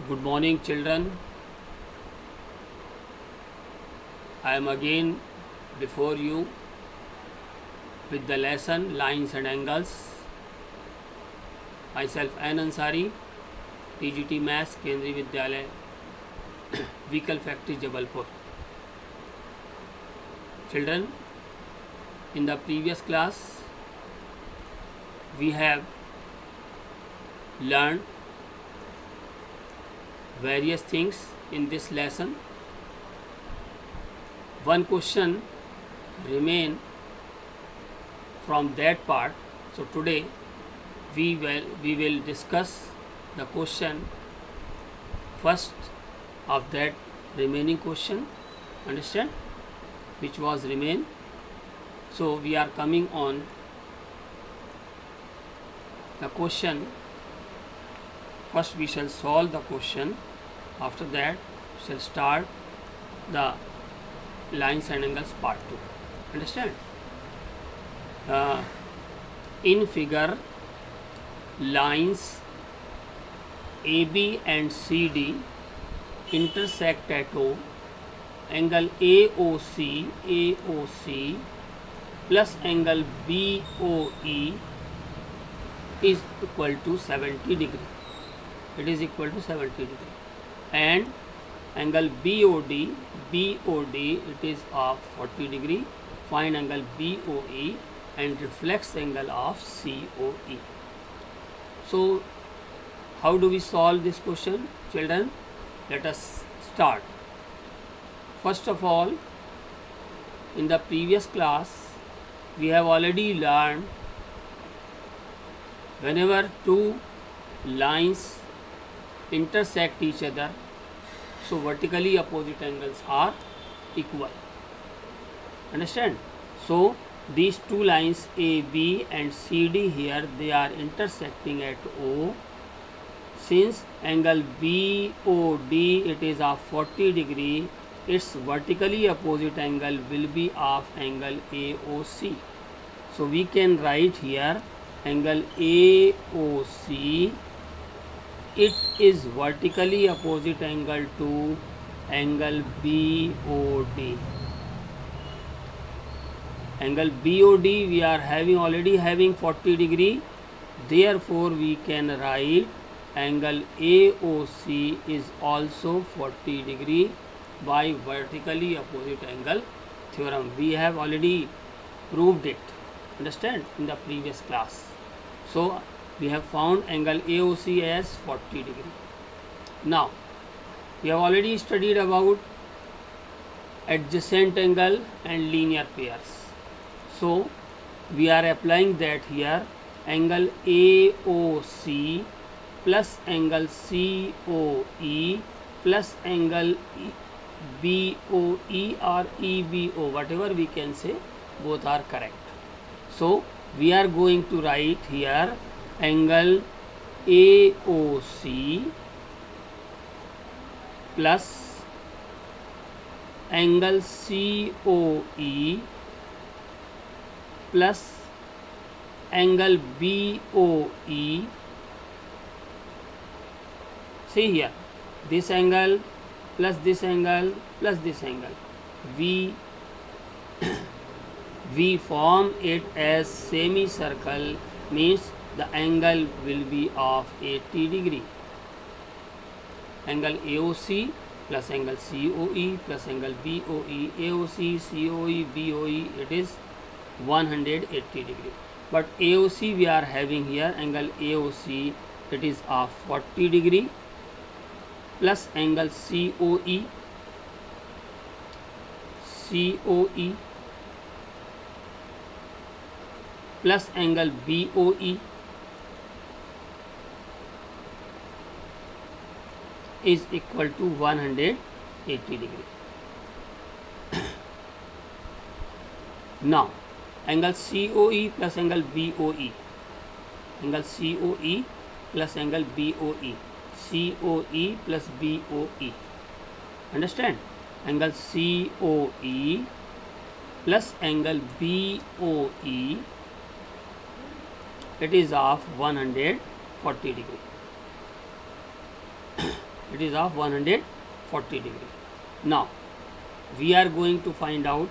Good morning, children. I am again before you with the lesson Lines and Angles. Myself N. Ansari, TGT Maths, Kendriya Vidyalaya, Vehicle Factory, Jabalpur. Children, in the previous class, we have learned various things in this lesson. One question remain from that part. So today we will discuss the question first of that remaining question. Understand? Which was remain. So we are coming on the question. First we shall solve the question. After that we shall start the lines and angles part 2. Understand? In figure, lines AB and CD intersect at O. Angle AOC plus angle BOE is equal to 70 degree. It is equal to 70 degree. And angle BOD it is of 40 degree. Find angle BOE and reflex angle of COE. So how do we solve this question, children? Let us start. First of all, in the previous class we have already learned whenever two lines intersect each other, so vertically opposite angles are equal. Understand? So these two lines AB and CD here, they are intersecting at O. Since angle BOD it is of 40 degree, its vertically opposite angle will be of angle AOC. So we can write here angle AOC, it is vertically opposite angle to angle BOD. Angle BOD we are already having 40 degree, therefore we can write angle AOC is also 40 degree by vertically opposite angle theorem. We have already proved it. Understand? In the previous class. So we have found angle AOC as 40 degree. Now we have already studied about adjacent angle and linear pairs. So we are applying that here. Angle AOC plus angle COE plus angle BOE or EBO, whatever we can say, both are correct. So we are going to write here angle AOC plus angle COE plus angle BOE. See here, this angle plus this angle plus this angle, we form it as semicircle, means the angle will be of 80 degree. Angle AOC plus angle COE plus angle BOE, AOC, COE, BOE, it is 180 degree. But AOC we are having here, angle AOC, it is of 40 degree plus angle COE plus angle BOE is equal to 180 degree. Now angle COE plus angle BOE, angle COE plus angle BOE, COE plus BOE. Understand? Angle COE plus angle BOE, it is of 140 degree. it is of 140 degree. Now we are going to find out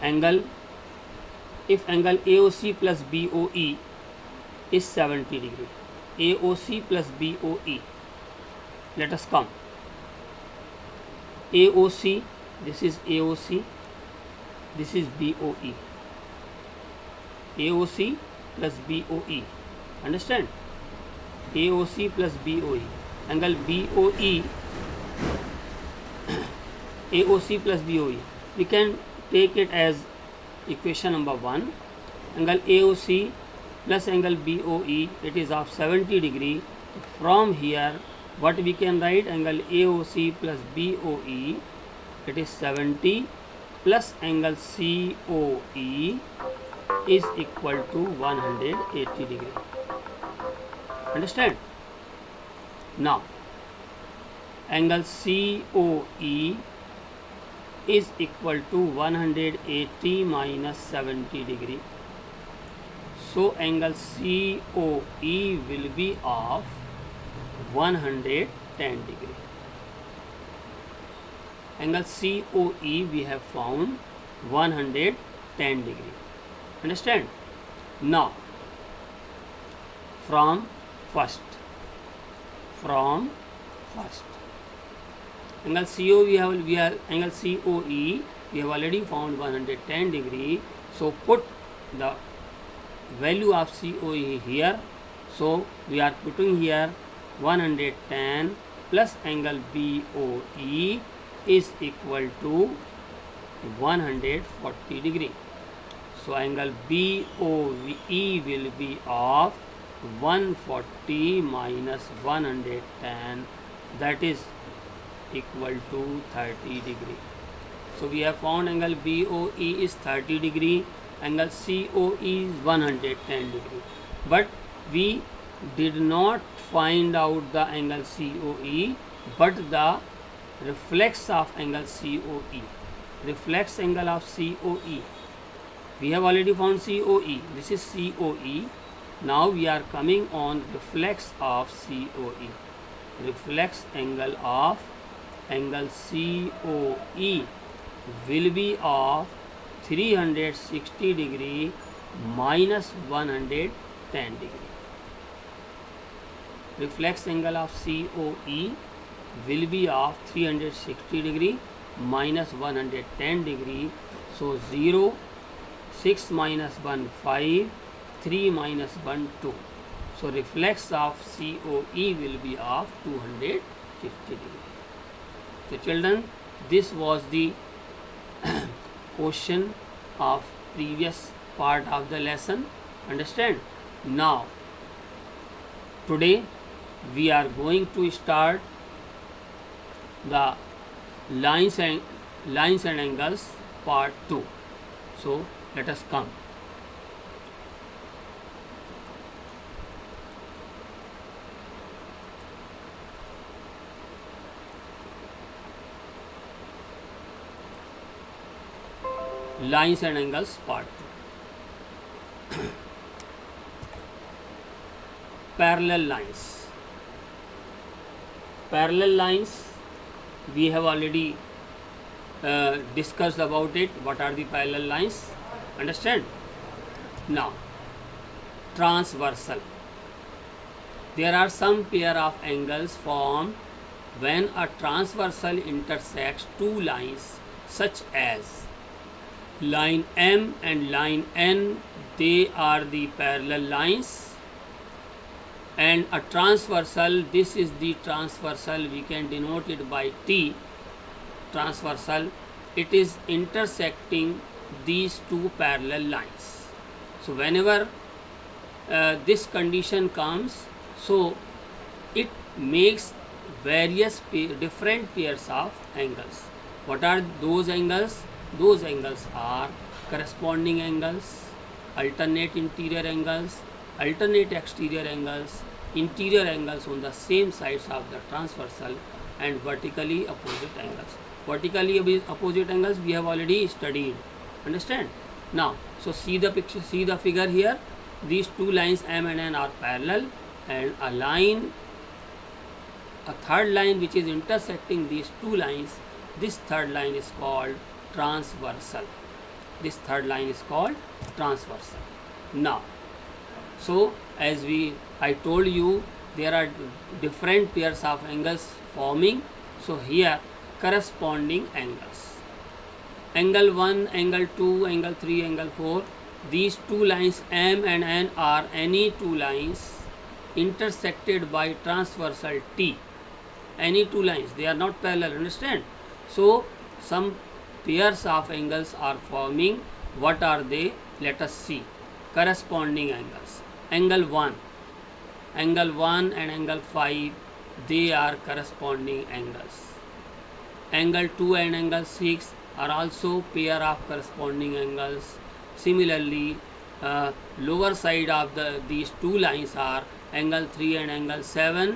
angle. If angle AOC plus BOE is 70 degree, AOC plus BOE, let us come. AOC, this is AOC, this is BOE. AOC plus BOE, understand? AOC plus BOE, angle BOE, AOC plus BOE, we can take it as equation number 1. Angle AOC plus angle BOE, it is of 70 degree. From here what we can write, angle AOC plus BOE, it is 70 plus angle COE is equal to 180 degree. Understand? Now angle COE is equal to 180 minus 70 degree. So angle COE will be of 110 degree. Angle COE we have found 110 degree. Understand? Now from first angle CO we have angle COE we have already found 110 degree. So put the value of COE here. So we are putting here 110 plus angle BOE is equal to 140 degree. So angle BOE will be of 140 minus 110, that is equal to 30 degree. So we have found angle BOE is 30 degree, angle COE is 110 degree, but we did not find out the angle COE but the reflex of angle COE, reflex angle of COE. We have already found COE, this is COE. Now we are coming on reflex of COE, reflex angle of angle COE will be of 360 degree minus 110 degree. Reflex angle of COE will be of 360 degree minus 110 degree. So 0, 6 minus 1, 5, 3 minus 1, 2. So reflex of COE will be of 250 degree. So children, this was the question of previous part of the lesson. Understand? Now today we are going to start the lines and angles part 2. So let us come. Lines and angles part 2. Parallel lines. Parallel lines we have already discussed about it. What are the parallel lines? Understand? Now transversal. There are some pair of angles formed when a transversal intersects two lines such as line M and line N. They are the parallel lines. And a transversal, this is the transversal, we can denote it by T, transversal. It is intersecting these two parallel lines. So whenever this condition comes, so it makes various different pairs of angles. What are those angles? Those angles are corresponding angles, alternate interior angles, alternate exterior angles, interior angles on the same sides of the transversal, and vertically opposite angles. Vertically opposite angles we have already studied. Understand? Now, so see the picture, see the figure here. These two lines M and N are parallel, and a line a third line which is intersecting these two lines, this third line is called transversal. This third line is called transversal. Now, so as I told you, there are different pairs of angles forming. So here corresponding angles, angle 1, angle 2, angle 3, angle 4, these two lines M and N are any two lines intersected by transversal T. Any two lines, they are not parallel, understand? So some pairs of angles are forming. What are they? Let us see. Corresponding angles. Angle 1 and angle 5, they are corresponding angles. Angle 2 and angle 6 are also pair of corresponding angles. Similarly, lower side of these two lines are angle 3 and angle 7,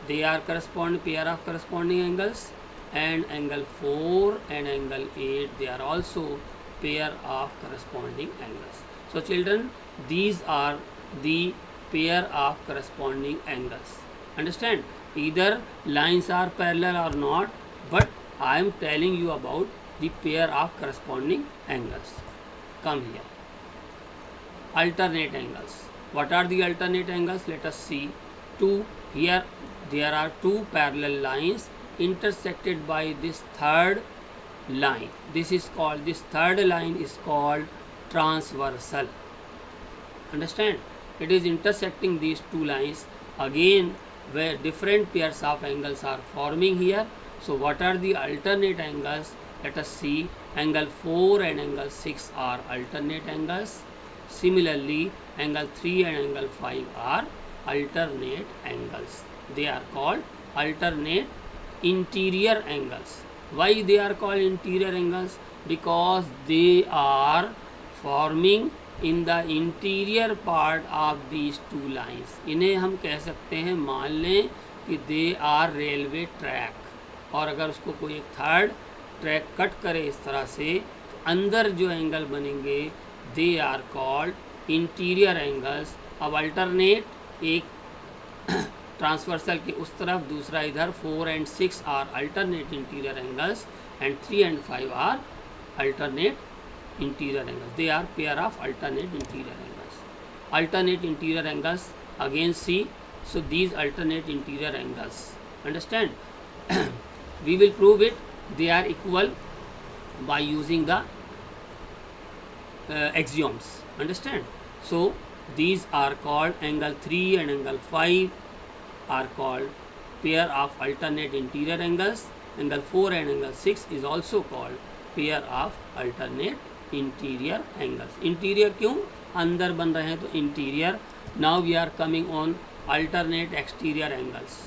they are pair of corresponding angles, and angle 4 and angle 8, they are also pair of corresponding angles. So children, these are the pair of corresponding angles. Understand? Either lines are parallel or not, but I am telling you about the pair of corresponding angles. Come here. Alternate angles. What are the alternate angles? Let us see. Here there are two parallel lines intersected by this third line. This third line is called transversal. Understand? It is intersecting these two lines again, where different pairs of angles are forming here. So what are the alternate angles? Let us see. Angle 4 and angle 6 are alternate angles. Similarly, angle 3 and angle 5 are alternate angles. They are called alternate interior angles. Why they are called interior angles? Because they are forming in the interior part of these two lines. इन्हें हम कह सकते हैं, मान लें कि they are railway track, और अगर उसको कोई एक थर्ड ट्रैक कट करे इस तरह से, तो अंदर जो एंगल बनेंगे they are called interior angles. अब अल्टरनेट, एक ट्रांसवर्सल के उस तरफ, दूसरा इधर, 4 and 6 are alternate interior angles and 3 and 5 are alternate interior angles. They are pair of alternate interior angles. Alternate interior angles, again see. So these alternate interior angles, understand? We will prove it. They are equal by using the axioms, understand? So these are called angle 3 and angle 5 are called pair of alternate interior angles. Angle 4 and angle 6 is also called pair of alternate interior angles. Interior क्यों? अंदर बन रहे हैं तो interior. Now we are coming on alternate exterior angles.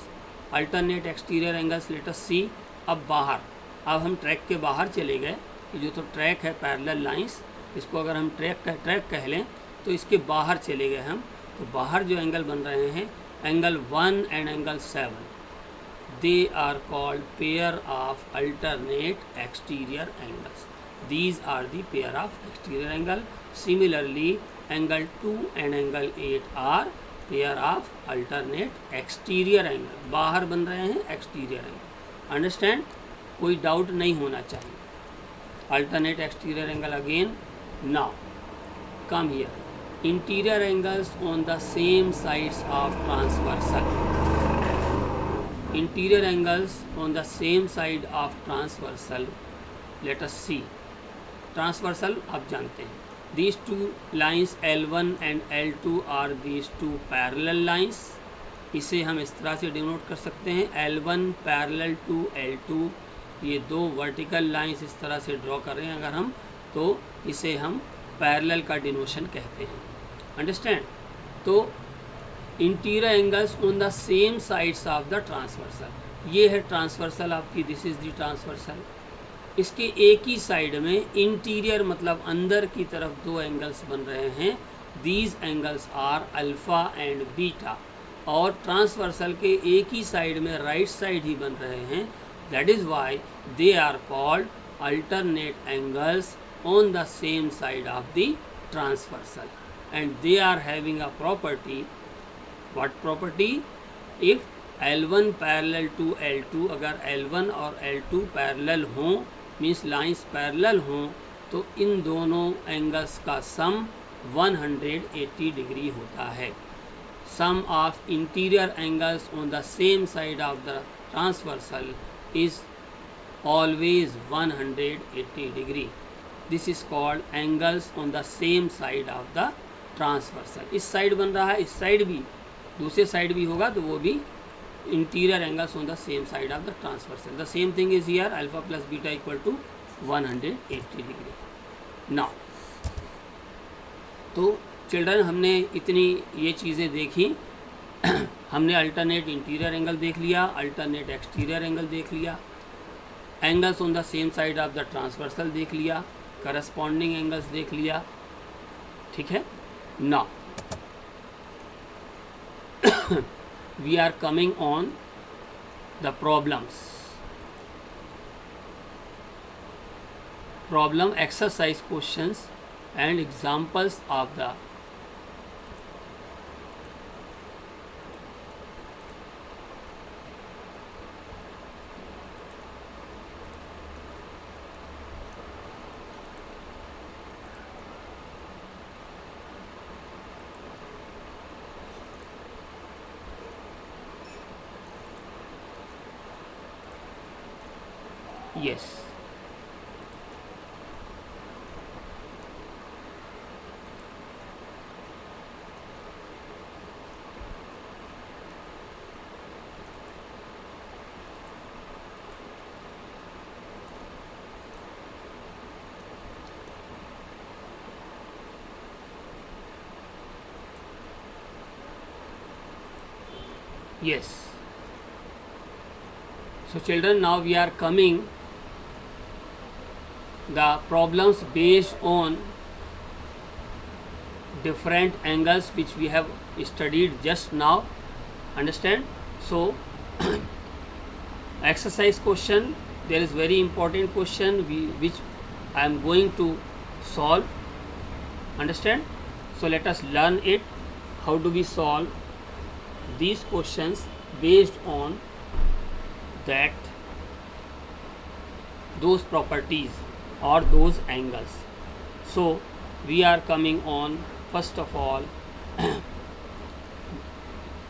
Alternate exterior angles, let us see. अब बाहर, अब हम ट्रैक के बाहर चले गए. ये जो तो ट्रैक है पैरेलल लाइंस, इसको अगर हम ट्रैक कह लें तो इसके बाहर चले गए हम. तो बाहर जो एंगल बन रहे हैं, angle 1 and angle 7, they are called pair of alternate exterior angles. These are the pair of exterior angle. Similarly, angle 2 and angle 8 are pair of alternate exterior angle. बाहर बन रहे हैं exterior angle. Understand? कोई doubt नहीं होना चाहिए. Alternate exterior angle again. Now, come here. Interior angles on the same sides of transversal. Interior angles on the same side of transversal. Let us see. Transversal आप जानते हैं. These two lines L1 and L2 are these two parallel lines. इसे हम इस तरह से denote कर सकते हैं, L1 पैरेलल टू L2. ये दो वर्टिकल लाइंस इस तरह से ड्रॉ कर रहे हैं अगर हम, तो इसे हम पैरेलल का डिनोशन कहते हैं. अंडरस्टैंड? तो interior angles on the same sides of the transversal. ये है ट्रांसवर्सल आपकी, दिस इज़ द ट्रांसवर्सल. इसके एक ही साइड में इंटीरियर मतलब अंदर की तरफ दो एंगल्स बन रहे हैं. These angles are alpha and beta. और ट्रांसवर्सल के एक ही साइड में राइट साइड ही बन रहे हैं. That is why they are called alternate angles on the same side of the transversal. And they are having a property. What property? If L1 parallel to L2, अगर L1 और L2 parallel हों, means lines parallel हों, तो इन दोनों angles का सम 180 degree होता है. Sum of interior angles on the same side of the transversal is always 180 degree. This is called angles on the same side of the transversal. इस side बन रहा है, इस साइड भी, दूसरे साइड भी होगा तो वो भी interior angles on the same side of the transversal. The same thing is here, alpha plus beta equal to 180 degree. Now, तो चिल्ड्रन हमने इतनी ये चीज़ें देखी. हमने अल्टरनेट इंटीरियर एंगल देख लिया, अल्टरनेट एक्सटीरियर एंगल देख लिया, angles on the same side of the transversal देख लिया, करस्पॉन्डिंग एंगल्स देख लिया. ठीक है. Now we are coming on the problems. Problem exercise questions and examples of the yes. Yes. So children, now we are coming the problems based on different angles which we have studied just now. Understand? So exercise question, there is very important question which I am going to solve. Understand? So let us learn it. How do we solve these questions based on that those properties or those angles. So we are coming on, first of all,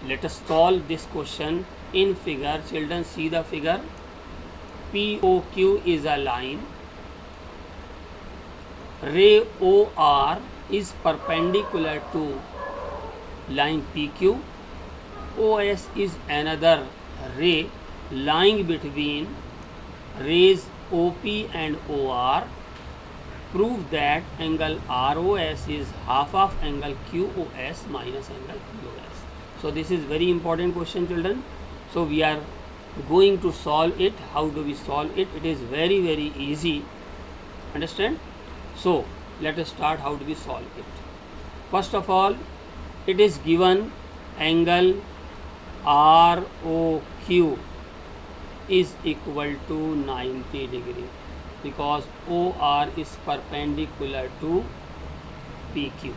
let us solve this question in figure. Children, see the figure. POQ is a line, ray OR is perpendicular to line PQ, OS is another ray lying between rays OP and OR. Prove that angle ROS is half of angle QOS minus angle QOS. So this is very important question, children. So we are going to solve it. How do we solve it? It is very, very easy. Understand? So let us start. How do we solve it? First of all, it is given angle ROQ is equal to 90 degree because OR is perpendicular to PQ.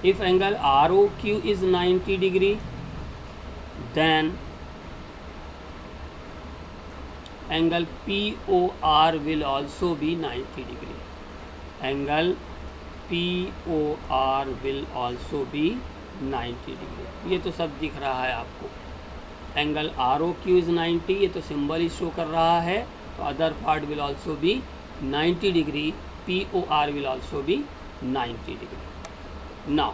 If angle ROQ is 90 degree, then angle POR will also be 90 degree. Angle POR will also be 90 degree. ये तो सब दिख रहा है आपको. Angle ROQ is 90, ये तो symbol ही show कर रहा है. तो other part will also be 90 degree. POR will also be 90 degree. Now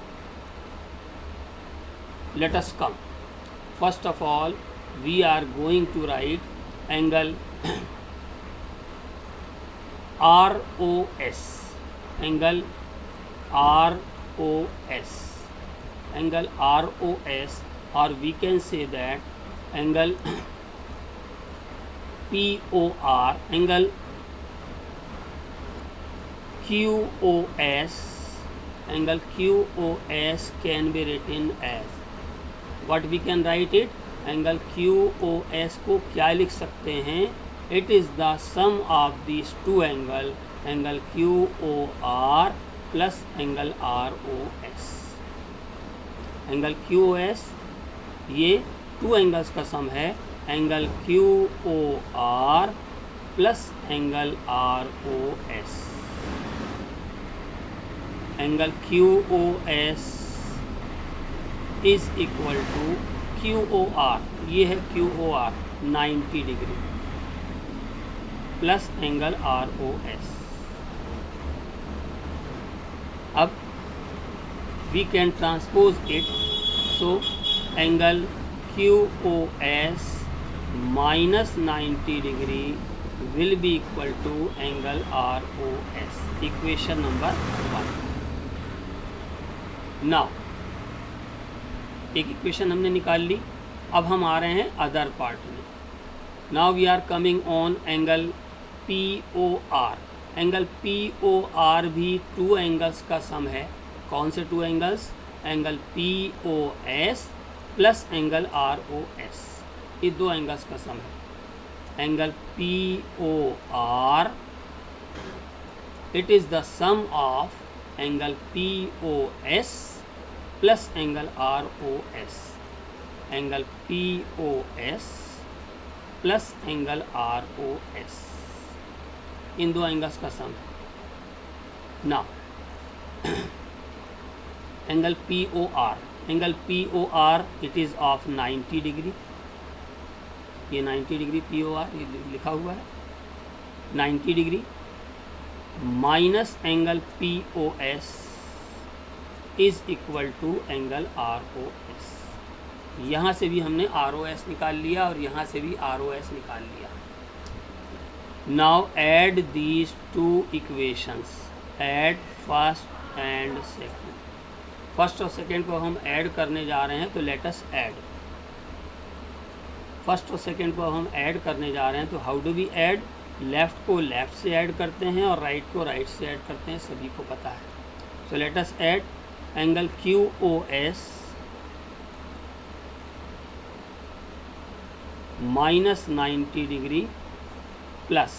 let us come. First of all, we are going to write angle ROS. Angle ROS. Angle ROS, or we can say that angle POR, angle QOS. Angle QOS can be written as, what we can write it, angle QOS को क्या लिख सकते हैं? It is the sum of this two angle, angle QOR plus angle ROS. Angle QOS ये two angles का sum है angle Q O R plus angle R O S. Angle Q O S is equal to Q O R, ये है Q O R 90 degree plus angle R O S. अब we can transpose it, so angle Q O S minus 90 degree will be equal to angle ROS, equation number 1. Now एक equation हमने निकाल ली, अब हम आ रहे हैं अदर पार्ट में। Now we are coming on angle POR। Angle POR भी टू एंगल्स का सम है। कौन से two angles? Angle POS plus angle ROS, ये दो एंगल्स का सम है। Angle POR, it is the sum of angle POS plus angle ROS। Angle POS plus angle ROS, इन दो एंगल्स का सम है। Now angle POR, angle POR it is of 90 degree, ये 90 degree POR ये लिखा हुआ है 90 degree, minus angle POS is equal to angle ROS। यहाँ से भी हमने ROS निकाल लिया और यहाँ से भी ROS निकाल लिया। Now add these two equations, add first and second. First और सेकंड को हम ऐड करने जा रहे हैं, तो लेट अस ऐड। फर्स्ट और सेकंड को हम ऐड करने जा रहे हैं, तो how do we add? Left को लेफ़्ट से ऐड करते हैं और राइट को राइट से ऐड करते हैं, सभी को पता है। So let us add angle QOS minus 90 degree plus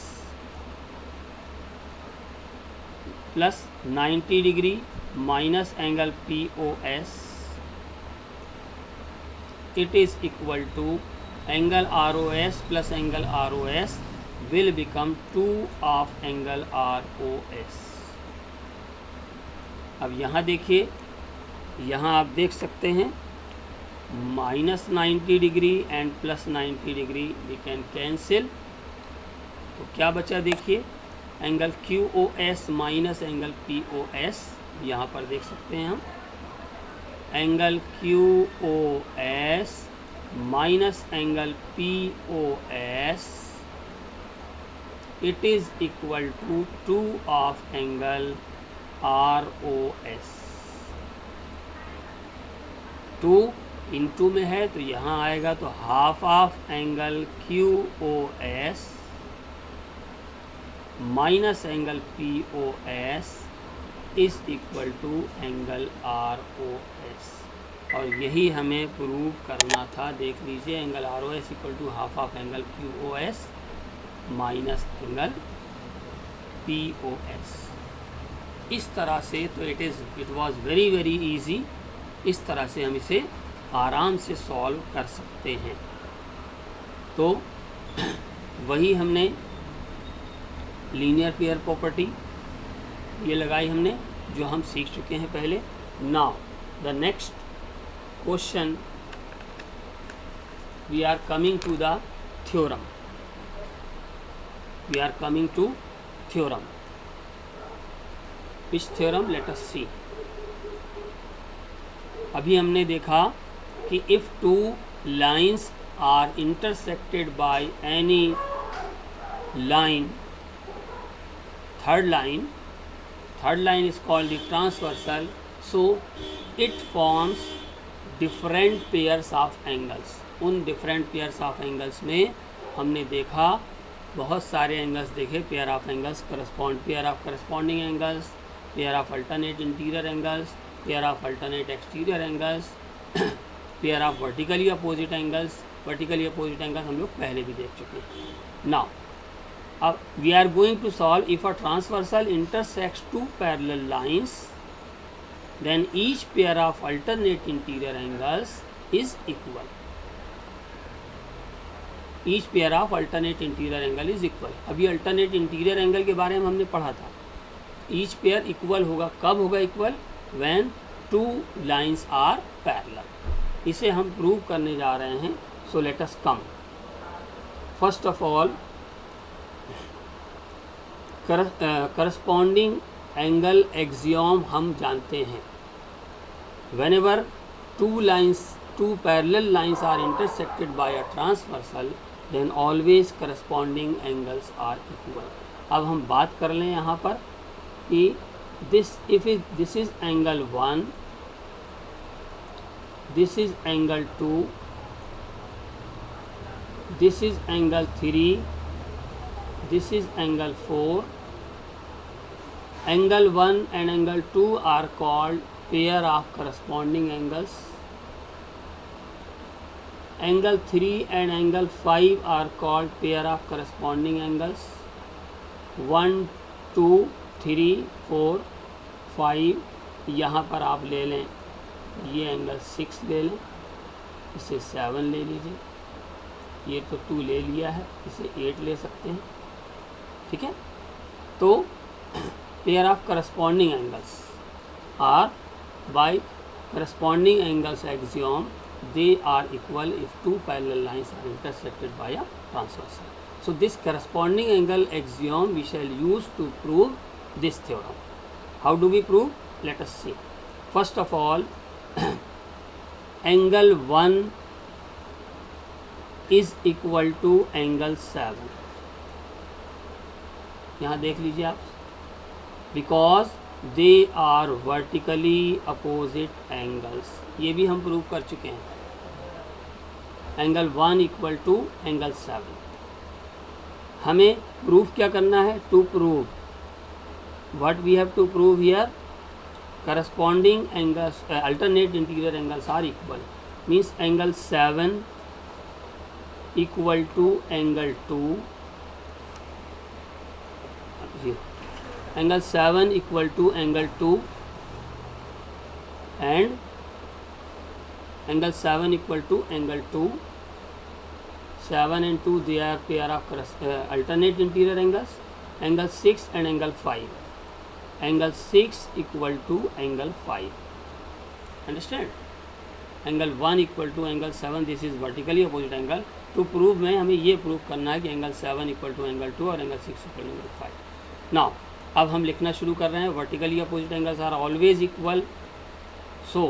90 degree minus angle POS, it is equal to angle ROS plus angle ROS will become 2 of angle ROS। अब यहाँ देखिए, यहाँ आप देख सकते हैं minus 90 degree and plus 90 degree we can cancel, तो क्या बचा देखिए, angle QOS minus angle POS, यहाँ पर देख सकते हैं हम angle QOS minus angle POS, it is equal to 2 of angle ROS। 2 into में है तो यहाँ आएगा तो half of angle QOS minus angle POS is equal to angle ROS। और यही हमें प्रूव करना था। देख लीजिए, angle ROS equal to half of angle QOS minus angle POS। इस तरह से तो it was very very easy. इस तरह से हम इसे आराम से सॉल्व कर सकते हैं। तो वही हमने लीनियर पेयर प्रॉपर्टी ये लगाई हमने, जो हम सीख चुके हैं पहले। Now the next question, we are coming to the theorem. We are coming to theorem. Which theorem? Let us see. अभी हमने देखा कि if two lines are intersected by any line, third line is called the transversal, so it forms different pairs of angles. उन different pairs of angles में हमने देखा बहुत सारे एंगल्स देखे, pair of angles pair of corresponding angles, pair of alternate interior angles, pair of alternate exterior angles, pair of vertically opposite angles. Vertically opposite angles हम लोग पहले भी देख चुके हैं। नाउ अब we are going to solve if a transversal intersects two parallel lines, then each pair of alternate interior angles is equal. Each pair of alternate interior angle is equal. अभी alternate interior angle के बारे में हमने पढ़ा था। Each pair equal होगा, कब होगा equal? When two lines are parallel. इसे हम प्रूव करने जा रहे हैं। So let us come. First of all corresponding angle axiom हम जानते हैं। whenever two parallel lines are intersected by a transversal, then always corresponding angles are equal। अब हम बात कर लें यहाँ पर कि this is angle 1, this is angle 2, this is angle 3, this is angle 4। Angle 1 and angle 2 are called pair of corresponding angles। Angle 3 and angle 5 are called pair of corresponding angles। 1 2 3 4 5 यहाँ पर आप ले लें, ये एंगल 6 ले लें, इसे 7 ले लीजिए, ये तो 2 ले लिया है, इसे 8 ले सकते हैं। ठीक है, तो pair of corresponding angles are by corresponding angles axiom, they are equal if two parallel lines are intersected by a transversal। So this corresponding angle axiom we shall use to prove this theorem। How do we prove? Let us see। First of all angle 1 is equal to angle 7। यहाँ देख लीजिए आप, because they are vertically opposite angles. ये भी हम prove कर चुके हैं। Angle 1 equal to angle 7। हमें प्रूफ क्या करना है? To prove what we have to prove here, corresponding angles alternate interior angles are equal. Means angle 7 equal to angle 2, angle 7 equal to angle 2 and angle 7 equal to angle 2। 7 and 2 they are pair of alternate interior angles। angle 6 and angle 5, angle 6 equal to angle 5। understand? angle 1 equal to angle 7, this is vertically opposite angle। to prove में हमें ये prove करना है कि angle 7 equal to angle 2 और angle 6 equal to angle 5। now अब हम लिखना शुरू कर रहे हैं। Vertically opposite angles are always equal. So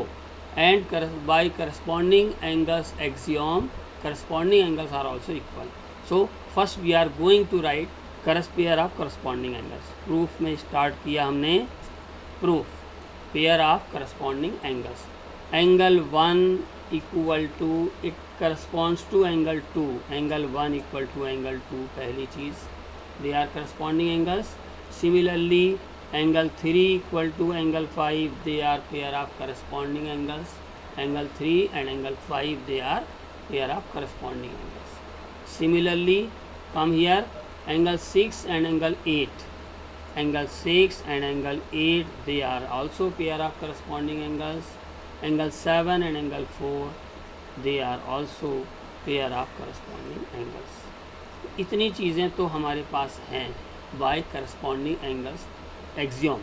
and by corresponding angles axiom, corresponding angles are also equal. So first we are going to write pair of corresponding angles. Proof में start किया हमने। Proof pair of corresponding angles. Angle 1 equal to, it corresponds to angle 2। Angle 1 equal to angle 2 पहली चीज़, they are corresponding angles. Similarly, angle 3 equal to angle 5, they are pair of corresponding angles। angle 3 and angle 5 they are pair of corresponding angles। Similarly, come here, angle 6 and angle 8, angle 6 and angle 8 they are also pair of corresponding angles। angle 7 and angle 4 they are also pair of corresponding angles। इतनी चीज़ें तो हमारे पास हैं by corresponding angles axiom.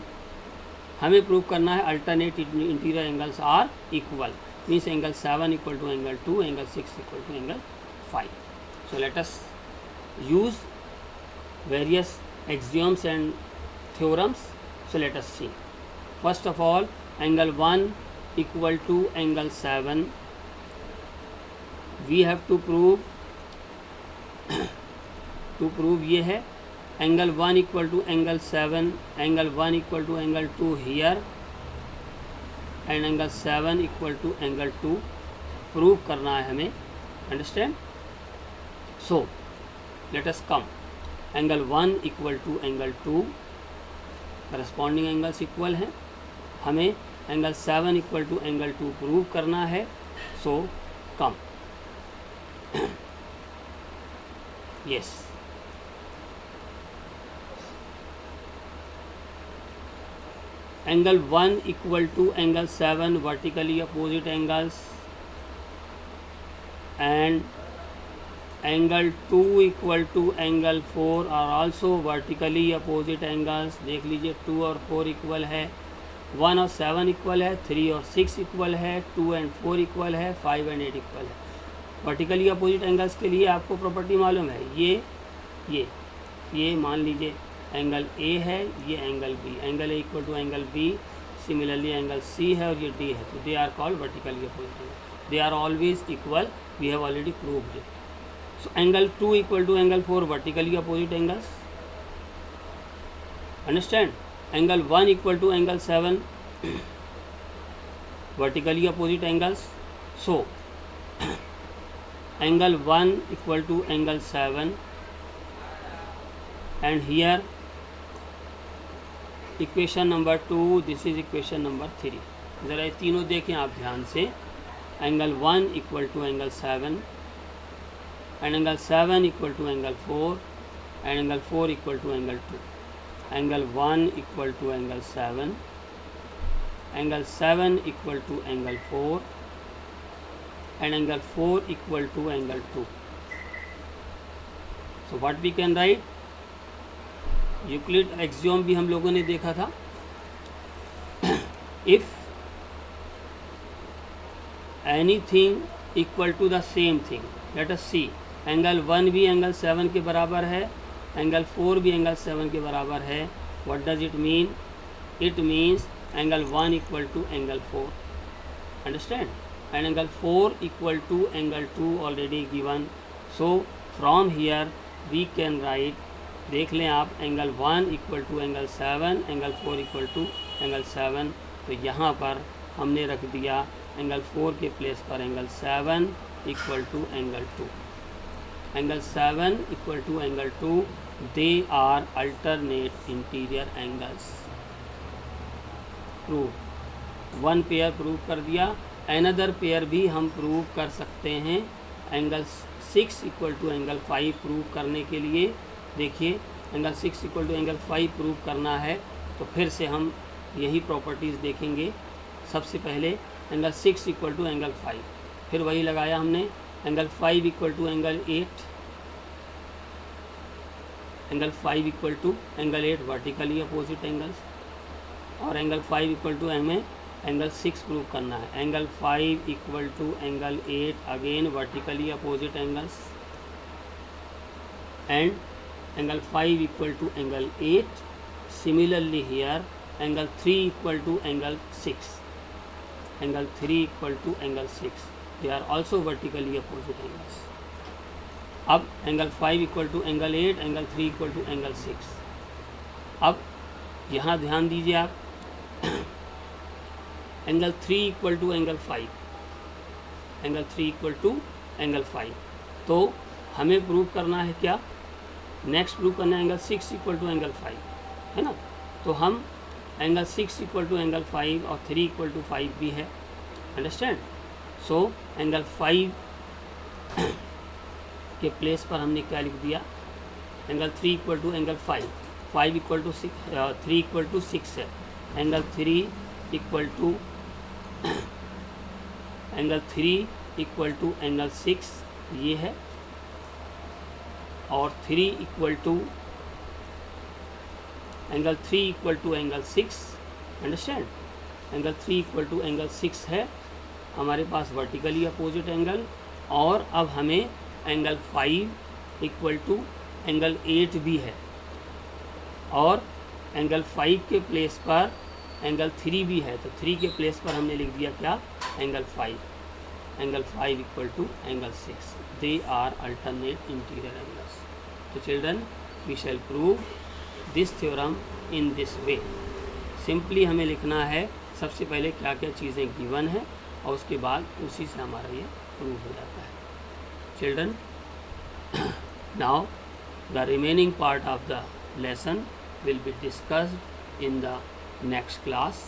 हमें prove करना है alternate interior angles are equal. Means angle 7 equal to angle 2, angle 6 equal to angle 5। So let us use various axioms and theorems. So let us see. First of all angle 1 equal to angle 7, we have to prove ये है angle 1 equal to angle 7, angle 1 equal to angle 2 here and angle 7 equal to angle 2 prove करना है हमें। Understand? So let us come. Angle 1 equal to angle 2, corresponding angles equal हैं। हमें angle 7 equal to angle 2 prove करना है। So come. Yes, angle 1 equal to angle 7 vertically opposite angles and angle 2 equal to angle 4 are also vertically opposite angles. देख लीजिए 2 और 4 equal है, 1 और 7 equal है, 3 और 6 इक्वल है, 2 एंड 4 इक्वल है, 5 एंड 8 इक्वल है। वर्टिकली अपोजिट एंगल्स के लिए आपको प्रॉपर्टी मालूम है, ये मान लीजिए एंगल ए है, ये angle B, angle A equal to angle B, similarly angle C है और ये डी है, तो they are called vertically opposite angle, they are always equal, we have already proved it. So angle 2 equal to angle 4 vertically opposite angles, understand. Angle 1 equal to angle 7 vertically opposite angles. So angle 1 equal to angle 7 and here equation number 2, this is equation number 3. ज़रा ये तीनों देखें आप ध्यान से। Angle 1 equal to angle 7 and angle 7 equal to angle 4 and angle 4 equal to angle 2। Angle 1 equal to angle 7, angle 7 equal to angle 4 and angle 4 equal to angle 2. So what we can write? Euclid axiom भी हम लोगों ने देखा था। If anything equal to the same thing, let us see, angle 1 भी angle 7 के बराबर है, एंगल 4 भी एंगल 7 के बराबर है। What does it mean? It means angle 1 equal to angle 4. Understand? And angle 4 equal to angle 2 already given. So from here we can write, देख लें आप, angle 1 equal to angle 7, angle 4 equal to angle 7। तो यहाँ पर हमने रख दिया angle 4 के प्लेस पर angle 7 equal to angle 2। Angle 7 equal to angle 2, they are alternate interior angles. Prove, one pair prove कर दिया, अनदर पेयर भी हम प्रूव कर सकते हैं। Angle 6 equal to angle 5 prove करने के लिए, देखिए angle 6 equal to angle 5 prove करना है तो फिर से हम यही प्रॉपर्टीज़ देखेंगे। सबसे पहले एंगल 6 इक्वल टू एंगल 5, फिर वही लगाया हमने, angle 5 equal to angle 8, angle 5 equal to angle 8 vertically opposite angles, और एंगल 5 इक्वल टू हमें एंगल 6 प्रूव करना है। Angle 5 equal to angle 8 again vertically opposite angles, and angle 5 equal to angle 8। Similarly here angle 3 equal to angle 6, angle 3 equal to angle 6, they are also vertically opposite angles. अब angle 5 equal to angle 8, angle 3 equal to angle 6। अब यहाँ ध्यान दीजिए आप, angle 3 equal to angle 5, angle 3 equal to angle 5, तो हमें prove करना है क्या, नेक्स्ट प्रूव करना है एंगल 6 इक्वल टू एंगल 5, है ना। तो हम एंगल 6 इक्वल टू एंगल 5 और 3 इक्वल टू 5 भी है, अंडरस्टैंड। सो एंगल 5 के प्लेस पर हमने क्या लिख दिया, angle 3 equal to angle 5, 5 equal to 6, 3 equal to 6 है, angle 3 equal to angle 3 equal to angle 6 ये है, और 3 equal to angle 3 equal to angle 6, understand. Angle 3 equal to angle 6 है हमारे पास वर्टिकली अपोजिट एंगल, और अब हमें एंगल 5 इक्वल टू एंगल 8 भी है, और एंगल 5 के प्लेस पर एंगल 3 भी है, तो 3 के प्लेस पर हमने लिख दिया क्या, angle 5, angle 5 equal to angle 6, they are alternate interior angles. तो children, we shall prove this theorem in this way. Simply हमें लिखना है सबसे पहले क्या क्या चीज़ें गिवन है, और उसके बाद उसी से हमारा ये प्रूव हो जाता है। Children, now the remaining part of the lesson will be discussed in the next class.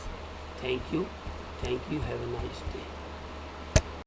Thank you. Have a nice day.